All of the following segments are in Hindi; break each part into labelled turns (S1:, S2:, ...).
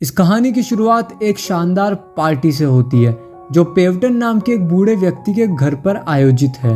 S1: इस कहानी की शुरुआत एक शानदार पार्टी से होती है जो पेवटन नाम के एक बूढ़े व्यक्ति के घर पर आयोजित है।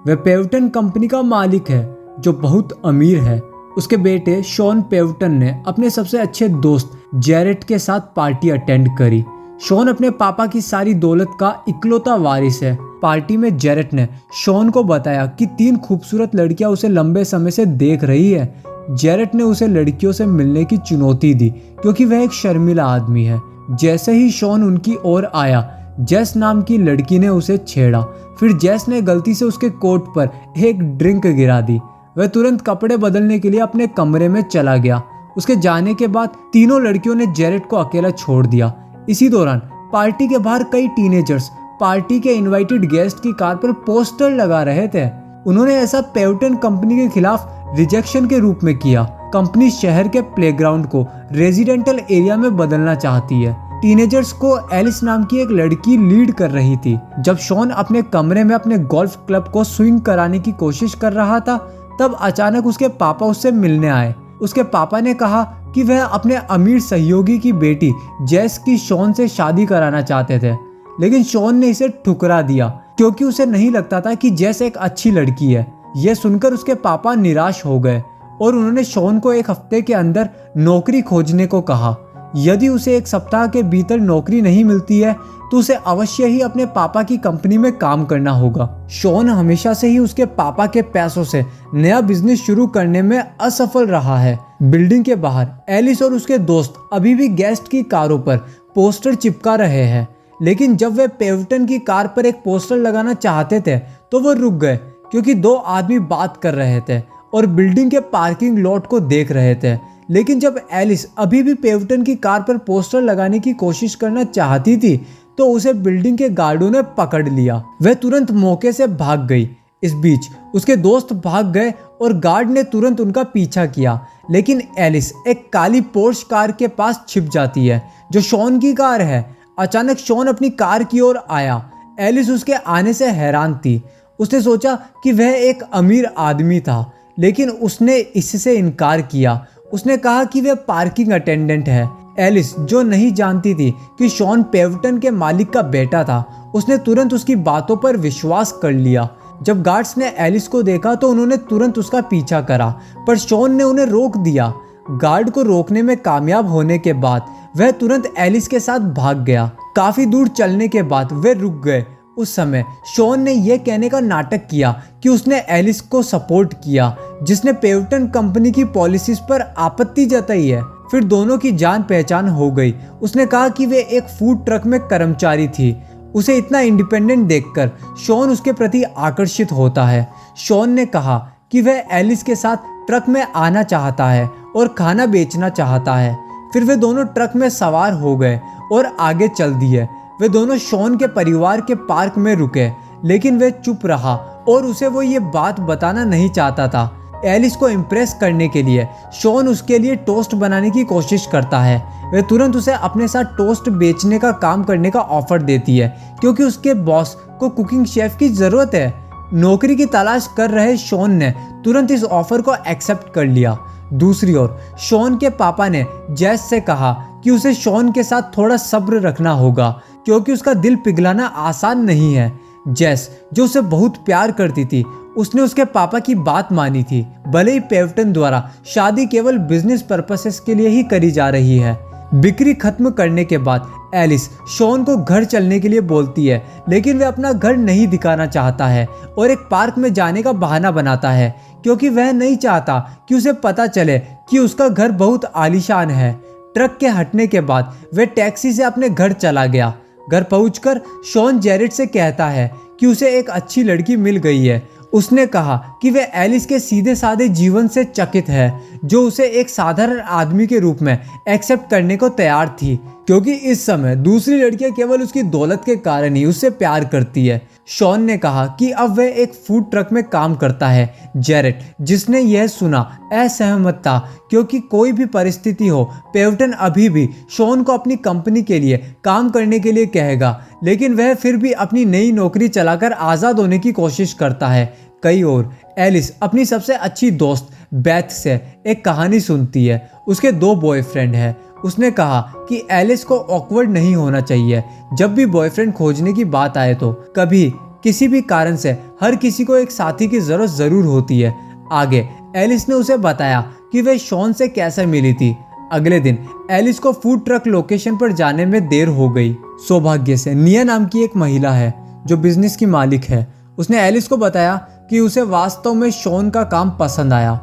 S1: वह पेवटन कंपनी का मालिक है जो बहुत अमीर है। उसके बेटे शॉन पेवटन ने अपने सबसे अच्छे दोस्त जेरेट के साथ पार्टी अटेंड करी। शॉन अपने पापा की सारी दौलत का इकलौता वारिस है। पार्टी में जेरेट ने शॉन को बताया कि 3 खूबसूरत लड़कियां उसे लंबे समय से देख रही है। जेरेट ने उसे लड़कियों से मिलने की चुनौती दी क्योंकि वह एक शर्मिला आदमी है। जैसे ही शॉन उनकी ओर आया, जेस नाम की लड़की ने उसे छेड़ा। फिर जेस ने गलती से उसके कोट पर एक ड्रिंक गिरा दी। वह तुरंत कपड़े बदलने के लिए अपने कमरे में चला गया। उसके जाने के बाद तीनों लड़कियों ने जेरेट को अकेला छोड़ दिया। इसी दौरान पार्टी के बाहर कई टीनेजर्स पार्टी के इनवाइटेड गेस्ट की कार पर पोस्टर लगा रहे थे। उन्होंने ऐसा पेवटन कंपनी के खिलाफ रिजेक्शन के रूप में किया। कंपनी शहर के प्लेग्राउंड को रेजिडेंटल एरिया में बदलना चाहती है। टीनेजर्स को एलिस नाम की एक लड़की लीड कर रही थी। जब शॉन अपने कमरे में अपने गोल्फ क्लब को स्विंग कराने की कोशिश कर रहा था, तब अचानक उसके पापा उससे मिलने आए। उसके पापा ने कहा कि वह अपने अमीर सहयोगी की बेटी जेस की शॉन से शादी कराना चाहते थे, लेकिन शॉन ने इसे ठुकरा दिया क्योंकि उसे नहीं लगता था कि जेस एक अच्छी लड़की है। यह सुनकर उसके पापा निराश हो गए और उन्होंने शॉन को 1 हफ्ते के अंदर नौकरी खोजने को कहा। यदि उसे 1 सप्ताह के भीतर नौकरी नहीं मिलती है तो उसे अवश्य ही अपने पापा की कंपनी में काम करना होगा। शॉन हमेशा से ही उसके पापा के पैसों से नया बिजनेस शुरू करने में असफल रहा है। बिल्डिंग के बाहर एलिस और उसके दोस्त अभी भी गेस्ट की कारों पर पोस्टर चिपका रहे हैं, लेकिन जब वे पेवटन की कार पर एक पोस्टर लगाना चाहते थे तो वो रुक गए क्योंकि 2 आदमी बात कर रहे थे और बिल्डिंग के पार्किंग लॉट को देख रहे थे। लेकिन जब एलिस अभी भी पेवटन की कार पर पोस्टर लगाने की कोशिश करना चाहती थी तो उसे बिल्डिंग के गार्डों ने पकड़ लिया। वह तुरंत मौके से भाग गई। इस बीच उसके दोस्त भाग गए और गार्ड ने तुरंत उनका पीछा किया, लेकिन एलिस एक काली पोर्श कार के पास छिप जाती है जो शॉन की कार है। अचानक शॉन अपनी कार की ओर आया। एलिस उसके आने से हैरान थी। उसने सोचा कि वह एक अमीर आदमी था, लेकिन उसने इससे इनकार किया। उसने कहा कि वह पार्किंग अटेंडेंट है। एलिस, जो नहीं जानती थी कि शॉन पेवटन के मालिक का बेटा था, उसने तुरंत उसकी बातों पर विश्वास कर लिया। जब गार्ड्स ने एलिस को देखा तो उन्होंने तुरंत उसका पीछा करा, पर शॉन ने उन्हें रोक दिया। गार्ड को रोकने में कामयाब होने के बाद वह तुरंत एलिस के साथ भाग गया। काफी दूर चलने के बाद वे रुक गए। उस समय शॉन ने यह कहने का नाटक किया कि उसने एलिस को सपोर्ट किया, जिसने पेवटन कंपनी की पॉलिसीज पर आपत्ति जताई है। फिर दोनों की जान पहचान हो गई। उसने कहा कि वे एक फूड ट्रक में कर्मचारी थी। उसे इतना इंडिपेंडेंट देखकर शॉन उसके प्रति आकर्षित होता है। शॉन ने कहा कि वह एलिस के साथ ट्रक में आना चाहता है और खाना बेचना चाहता है। फिर वे दोनों ट्रक में सवार हो गए और आगे चल दिए। वे दोनों शॉन के परिवार के पार्क में रुके, लेकिन वह चुप रहा और उसे वो ये बात बताना नहीं चाहता था। एलिस को इम्प्रेस करने के लिए शॉन उसके लिए टोस्ट बनाने की कोशिश करता है। वह तुरंत उसे अपने साथ टोस्ट बेचने का काम करने का ऑफर देती है क्योंकि उसके बॉस को कुकिंग शेफ की ज़रूरत है। नौकरी की तलाश कर रहे शॉन ने तुरंत इस ऑफर को एक्सेप्ट कर लिया। दूसरी ओर शॉन के पापा ने जेस से कहा कि उसे शॉन के साथ थोड़ा सब्र रखना होगा क्योंकि उसका दिल पिघलाना आसान नहीं है। जेस, जो उसे बहुत प्यार करती थी, उसने उसके पापा की बात मानी थी। भले ही पेवटन द्वारा शादी केवल बिजनेस पर्पसेस के लिए ही करी जा रही है। बिक्री खत्म करने के बाद एलिस शॉन को घर चलने के लिए बोलती है, लेकिन वह अपना घर नहीं दिखाना चाहता है और एक पार्क में जाने का बहाना बनाता है क्योंकि वह नहीं चाहता कि उसे पता चले कि उसका घर बहुत आलीशान है। ट्रक के हटने के बाद वह टैक्सी से अपने घर चला गया। घर पहुंचकर शॉन जेरेट से कहता है कि उसे एक अच्छी लड़की मिल गई है। उसने कहा कि वह एलिस के सीधे साधे जीवन से चकित है, जो उसे एक साधारण आदमी के रूप में एक्सेप्ट करने को तैयार थी, क्योंकि इस समय दूसरी लड़कियां केवल उसकी दौलत के कारण ही उससे प्यार करती है। शॉन ने कहा कि अब वह एक फूड ट्रक में काम करता है। जेरेट, जिसने यह सुना, असहमत था क्योंकि कोई भी परिस्थिति हो, पेवटन अभी भी शॉन को अपनी कंपनी के लिए काम करने के लिए कहेगा, लेकिन वह फिर भी अपनी नई नौकरी चलाकर आज़ाद होने की कोशिश करता है। कई और एलिस अपनी सबसे अच्छी दोस्त बेथ से एक कहानी सुनती है। उसके 2 बॉयफ्रेंड हैं। उसने कहा कि एलिस को ऑकवर्ड नहीं होना चाहिए। जब भी बॉयफ्रेंड खोजने की बात आए तो कभी किसी भी कारण से हर किसी को एक साथी की जरूरत जरूर होती है। आगे एलिस ने उसे बताया कि वह शॉन से कैसे मिली थी। अगले दिन एलिस को फूड ट्रक लोकेशन पर जाने में देर हो गई। सौभाग्य से निया नाम की एक महिला है जो बिजनेस की मालिक है। उसने एलिस को बताया कि उसे वास्तव में शॉन का काम पसंद आया।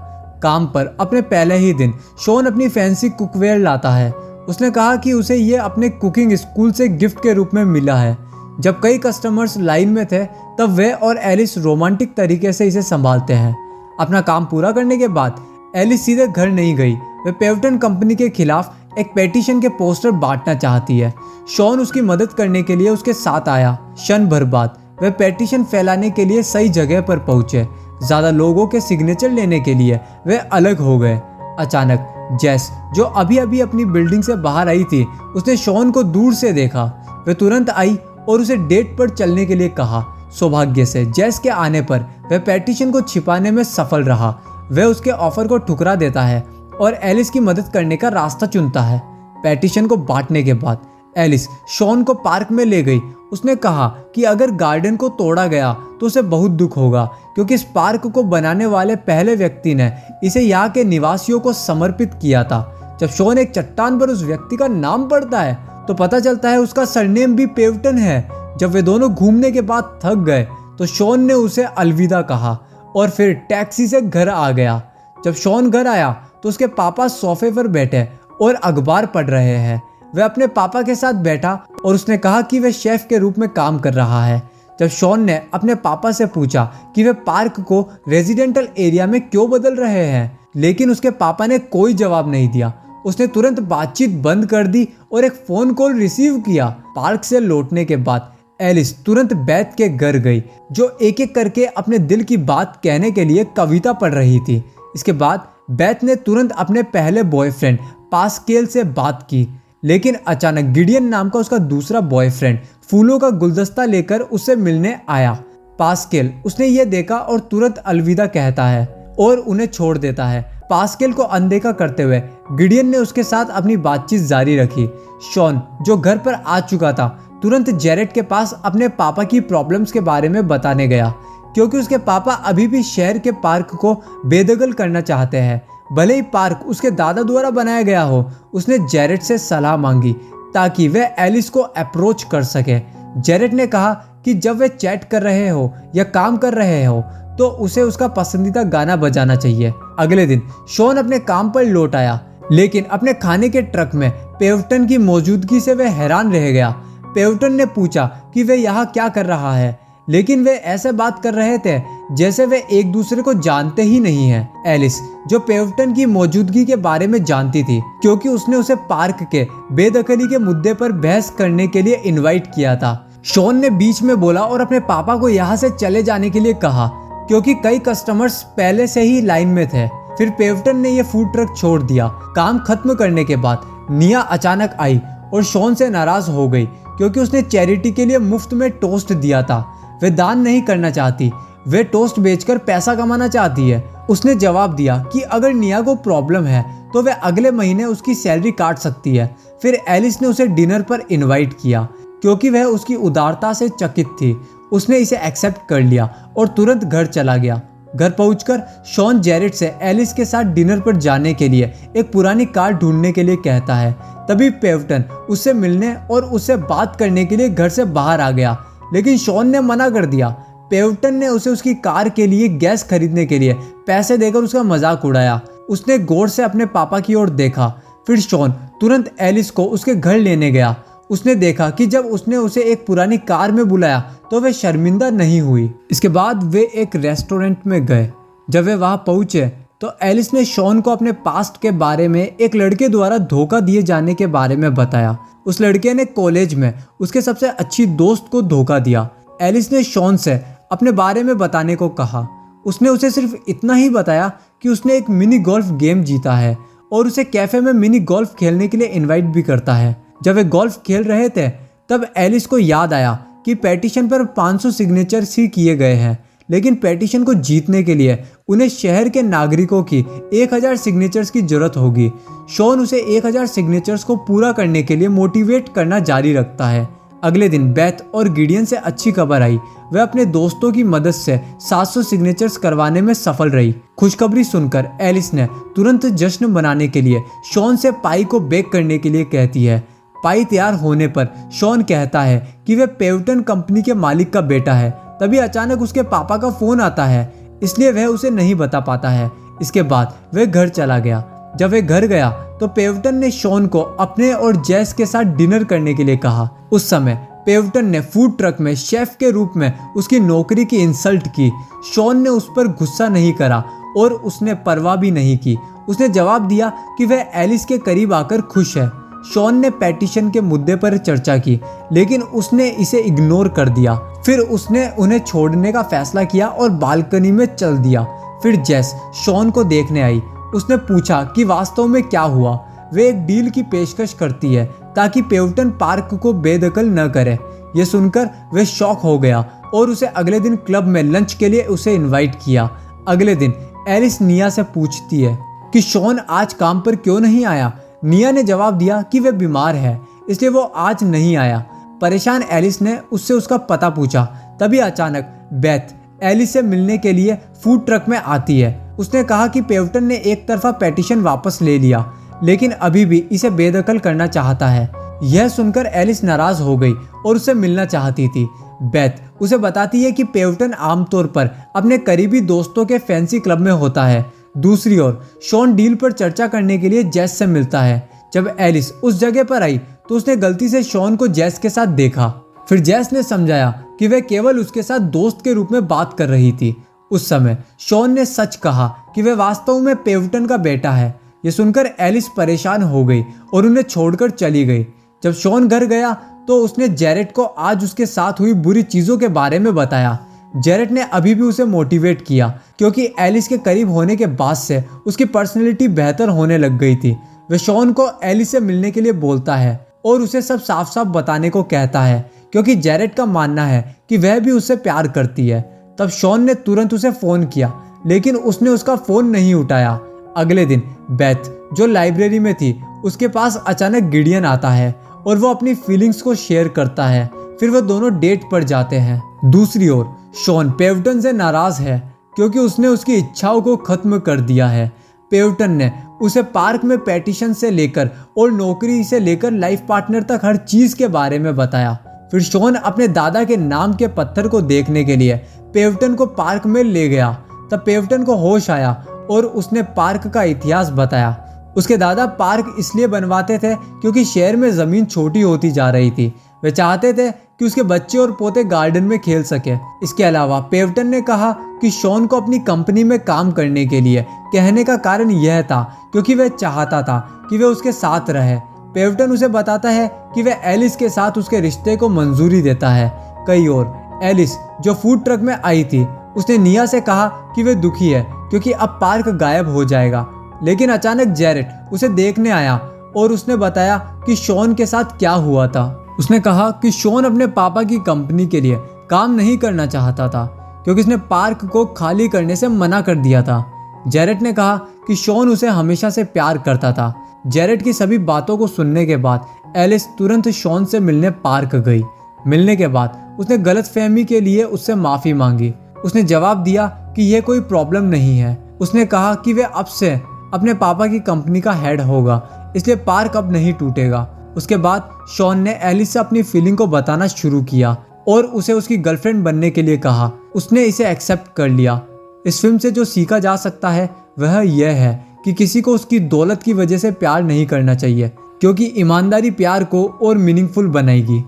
S1: काम पर अपने पहले ही दिन शॉन अपनी फैंसी कुकवेयर लाता है। उसने कहा कि उसे ये अपने कुकिंग स्कूल से गिफ्ट के रूप में मिला है। जब कई कस्टमर्स लाइन में थे तब वे और एलिस रोमांटिक तरीके से इसे संभालते हैं। अपना काम पूरा करने के बाद एलिस सीधे घर नहीं गई। वे पेव्टन कंपनी के खिलाफ एक पेटिशन के पोस्टर बांटना चाहती है। शॉन उसकी मदद करने के लिए उसके साथ आया। क्षण भर बाद वे पेटिशन फैलाने के लिए सही जगह पर पहुंचे। ज्यादा लोगों के सिग्नेचर लेने के लिए वे अलग हो गए। अचानक जेस, जो अभी अभी अपनी बिल्डिंग से बाहर आई थी, उसने शॉन को दूर से देखा। वे तुरंत आई और उसे डेट पर चलने के लिए कहा। सौभाग्य से जेस के आने पर वह पेटिशन को छिपाने में सफल रहा। वह उसके ऑफर को ठुकरा देता है और एलिस की मदद करने का रास्ता चुनता है। पेटिशन को बांटने के बाद एलिस शॉन को पार्क में ले गई। उसने कहा कि अगर गार्डन को तोड़ा गया तो उसे बहुत दुख होगा, क्योंकि इस पार्क को बनाने वाले पहले व्यक्ति ने इसे यहाँ के निवासियों को समर्पित किया था। जब शॉन एक चट्टान पर उस व्यक्ति का नाम पढ़ता है तो पता चलता है उसका सरनेम भी पेव्टन है। जब वे दोनों घूमने के बाद थक गए तो शॉन ने उसे अलविदा कहा और फिर टैक्सी से घर आ गया। जब शॉन घर आया तो उसके पापा सोफे पर बैठे और अखबार पढ़ रहे हैं। वह अपने पापा के साथ बैठा और उसने कहा कि वह शेफ के रूप में काम कर रहा है। जब शॉन ने अपने पापा से पूछा कि वे पार्क को रेजिडेंटल एरिया में क्यों बदल रहे हैं, लेकिन उसके पापा ने कोई जवाब नहीं दिया। उसने तुरंत बातचीत बंद कर दी और एक फोन कॉल रिसीव किया। पार्क से लौटने के बाद एलिस तुरंत बेथ के घर गई, जो एक एक करके अपने दिल की बात कहने के लिए कविता पढ़ रही थी। इसके बाद बेथ ने तुरंत अपने पहले बॉयफ्रेंड पास्केल से बात की, लेकिन अचानक गिडियन नाम का उसका दूसरा बॉयफ्रेंड फूलों का गुलदस्ता लेकर उससे मिलने आया। पास्केल उसने ये देखा और तुरंत अलविदा कहता है और उन्हें छोड़ देता है। पास्केल को अनदेखा करते हुए गिडियन ने उसके साथ अपनी बातचीत जारी रखी। शॉन, जो घर पर आ चुका था, तुरंत जेरेट के पास अपने पापा की प्रॉब्लम्स के बारे में बताने गया, क्योंकि उसके पापा अभी भी शहर के पार्क को बेदखल करना चाहते हैं। भले ही पार्क उसके दादा द्वारा बनाया गया हो, उसने जेरेट से सलाह मांगी ताकि वह एलिस को अप्रोच कर सके। जेरेट ने कहा कि जब वे चैट कर रहे हो या काम कर रहे हो तो उसे उसका पसंदीदा गाना बजाना चाहिए। अगले दिन शॉन अपने काम पर लौट आया, लेकिन अपने खाने के ट्रक में पेव्टन की मौजूदगी से वह हैरान रह गया। पेव्टन ने पूछा कि वह यहाँ क्या कर रहा है, लेकिन वे ऐसे बात कर रहे थे जैसे वे एक दूसरे को जानते ही नहीं हैं। एलिस, जो पेव्टन की मौजूदगी के बारे में जानती थी, क्योंकि उसने उसे पार्क के बेदखली के मुद्दे पर बहस करने के लिए इनवाइट किया था। शॉन ने बीच में बोला और अपने पापा को यहाँ से चले जाने के लिए कहा, क्योंकि कई कस्टमर्स पहले से ही लाइन में थे। फिर पेव्टन ने यह फूड ट्रक छोड़ दिया। काम खत्म करने के बाद निया अचानक आई और शॉन से नाराज हो गई, क्योंकि उसने चैरिटी के लिए मुफ्त में टोस्ट दिया था। वे दान नहीं करना चाहती, वे टोस्ट बेचकर पैसा कमाना चाहती है। उसने जवाब दिया कि अगर निया को प्रॉब्लम है तो वे अगले महीने उसकी सैलरी काट सकती है। फिर एलिस ने उसे डिनर पर इनवाइट किया, क्योंकि वह उसकी उदारता से चकित थी। उसने इसे एक्सेप्ट कर लिया और तुरंत घर चला गया। घर पहुंचकर शॉन जेरेट से एलिस के साथ डिनर पर जाने के लिए एक पुरानी कार ढूंढने के लिए कहता है। तभी पेव्टन उससे मिलने और उससे बात करने के लिए घर से बाहर आ गया, लेकिन शॉन ने मना कर दिया। पेव्टन ने उसे उसकी कार के लिए गैस खरीदने के लिए पैसे देकर उसका मजाक उड़ाया। उसने गौर से अपने पापा की ओर देखा। फिर शॉन तुरंत एलिस को उसके घर लेने गया। उसने देखा कि जब उसने उसे एक पुरानी कार में बुलाया तो वह शर्मिंदा नहीं हुई। इसके बाद वे एक रेस्टोरेंट में गए। जब वे वहां पहुंचे तो एलिस ने शॉन को अपने पास्ट के बारे में एक लड़के द्वारा धोखा दिए जाने के बारे में बताया। उस लड़के ने कॉलेज में उसके सबसे अच्छी दोस्त को धोखा दिया। एलिस ने शॉन से अपने बारे में बताने को कहा। उसने उसे सिर्फ इतना ही बताया कि उसने एक मिनी गोल्फ गेम जीता है और उसे कैफे में मिनी गोल्फ खेलने के लिए इनवाइट भी करता है। जब वे गोल्फ खेल रहे थे तब एलिस को याद आया कि पेटिशन पर 500 सिग्नेचर्स ही किए गए हैं, लेकिन पेटिशन को जीतने के लिए उन्हें शहर के नागरिकों की 1000 सिग्नेचर्स की जरूरत होगी। शॉन उसे 1000 सिग्नेचर्स को पूरा करने के लिए मोटिवेट करना जारी रखता है। अगले दिन बेथ और गिडियन से अच्छी खबर आई। वह अपने दोस्तों की मदद से 700 सिग्नेचर्स करवाने में सफल रही। खुशखबरी सुनकर एलिस ने तुरंत जश्न मनाने के लिए शॉन से पाई को बेक करने के लिए कहती है। पाई तैयार होने पर शॉन कहता है कि वह पेवटन कंपनी के मालिक का बेटा है। तभी अचानक उसके पापा का फोन आता है, इसलिए वह उसे नहीं बता पाता है। इसके बाद वह घर चला गया। जब वह घर गया तो पेवटन ने शॉन को अपने और जेस के साथ डिनर करने के लिए कहा। उस समय पेवटन ने फूड ट्रक में शेफ के रूप में उसकी नौकरी की इंसल्ट की। शॉन ने उस पर गुस्सा नहीं करा और उसने परवाह भी नहीं की। उसने जवाब दिया कि वह एलिस के करीब आकर खुश है। शॉन ने पेटिशन के मुद्दे पर चर्चा की, लेकिन उसने इसे इग्नोर कर दिया। फिर उसने उन्हें छोड़ने का फैसला किया और बालकनी में चल दिया। फिर जेस शॉन को देखने आई। उसने पूछा कि वास्तव में क्या हुआ। वे एक डील की पेशकश करती है ताकि पेवटन पार्क को बेदखल न करे। यह सुनकर वह शॉक हो गया और उसे अगले दिन क्लब में लंच के लिए उसे इनवाइट किया। अगले दिन एलिस निया से पूछती है कि शॉन आज काम पर क्यों नहीं आया। निया ने जवाब दिया कि वह बीमार है, इसलिए वो आज नहीं आया। परेशान एलिस ने उससे उसका पता पूछा। तभी अचानक बेथ एलिस से मिलने के लिए फूड ट्रक में आती है। उसने कहा कि पेवटन ने एक तरफा पेटिशन वापस ले लिया, लेकिन अभी भी इसे बेदखल करना चाहता है। यह सुनकर एलिस नाराज हो गई और उससे मिलना चाहती थी। बेथ उसे बताती है कि पेवटन आमतौर पर अपने करीबी दोस्तों के फैंसी क्लब में होता है। दूसरी ओर शॉन डील पर चर्चा करने के लिए जेस से मिलता है। जब एलिस उस जगह पर आई तो उसने गलती से शॉन को जेस के साथ देखा। फिर जेस ने समझाया कि वह केवल उसके साथ दोस्त के रूप में बात कर रही थी। उस समय शॉन ने सच कहा कि वह वास्तव में पेवटन का बेटा है। यह सुनकर एलिस परेशान हो गई और उन्हें छोड़कर चली गई। जब शॉन घर गया तो उसने जेरेट को आज उसके साथ हुई बुरी चीज़ों के बारे में बताया। जेरेट ने अभी भी उसे मोटिवेट किया, क्योंकि एलिस के करीब होने के बाद से उसकी पर्सनैलिटी बेहतर होने लग गई थी। वह शॉन को एलिस से मिलने के लिए बोलता है और उसे सब साफ साफ बताने को कहता है, क्योंकि जेरेट का मानना है कि वह भी उससे प्यार करती है। तब शॉन ने तुरंत उसे फ़ोन किया, लेकिन उसने उसका फ़ोन नहीं उठाया। अगले दिन बेथ जो लाइब्रेरी में थी, उसके पास अचानक गिडियन आता है और वो अपनी फीलिंग्स को शेयर करता है। फिर वो दोनों डेट पर जाते हैं। दूसरी ओर शॉन पेवटन से नाराज है, क्योंकि उसने उसकी इच्छाओं को खत्म कर दिया है। पेवटन ने उसे पार्क में पेटिशन से लेकर और नौकरी से लेकर लाइफ पार्टनर तक हर चीज़ के बारे में बताया। फिर शॉन अपने दादा के नाम के पत्थर को देखने के लिए पेवटन को पार्क में ले गया। तब पेवटन को होश आया और उसने पार्क का इतिहास बताया। उसके दादा पार्क इसलिए बनवाते थे क्योंकि शहर में ज़मीन छोटी होती जा रही थी। वे चाहते थे कि उसके बच्चे और पोते गार्डन में खेल सके। इसके अलावा पेवटन ने कहा कि शॉन को अपनी कंपनी में काम करने के लिए कहने का कारण यह था क्योंकि वह चाहता था कि वह उसके साथ रहे। पेवटन उसे बताता है कि वह एलिस के साथ उसके रिश्ते को मंजूरी देता है। कई और एलिस जो फूड ट्रक में आई थी, उसने निया से कहा कि वह दुखी है क्योंकि अब पार्क गायब हो जाएगा। लेकिन अचानक जेरेट उसे देखने आया और उसने बताया कि शॉन के साथ क्या हुआ था। उसने कहा कि शॉन अपने पापा की कंपनी के लिए काम नहीं करना चाहता था, क्योंकि उसने पार्क को खाली करने से मना कर दिया था। जेरेट ने कहा कि शॉन उसे हमेशा से प्यार करता था। जेरेट की सभी बातों को सुनने के बाद एलिस तुरंत शॉन से मिलने पार्क गई। मिलने के बाद उसने गलतफहमी के लिए उससे माफ़ी मांगी। उसने जवाब दिया कि यह कोई प्रॉब्लम नहीं है। उसने कहा कि वह अब से अपने पापा की कंपनी का हेड होगा, इसलिए पार्क अब नहीं टूटेगा। उसके बाद शॉन ने एलिस से अपनी फीलिंग को बताना शुरू किया और उसे उसकी गर्लफ्रेंड बनने के लिए कहा। उसने इसे एक्सेप्ट कर लिया। इस फिल्म से जो सीखा जा सकता है वह यह है कि किसी को उसकी दौलत की वजह से प्यार नहीं करना चाहिए, क्योंकि ईमानदारी प्यार को और मीनिंगफुल बनाएगी।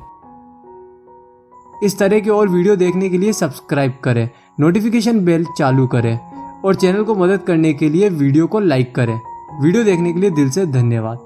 S1: इस तरह के और वीडियो देखने के लिए सब्सक्राइब करें, नोटिफिकेशन बेल चालू करें और चैनल को मदद करने के लिए वीडियो को लाइक करें। वीडियो देखने के लिए दिल से धन्यवाद।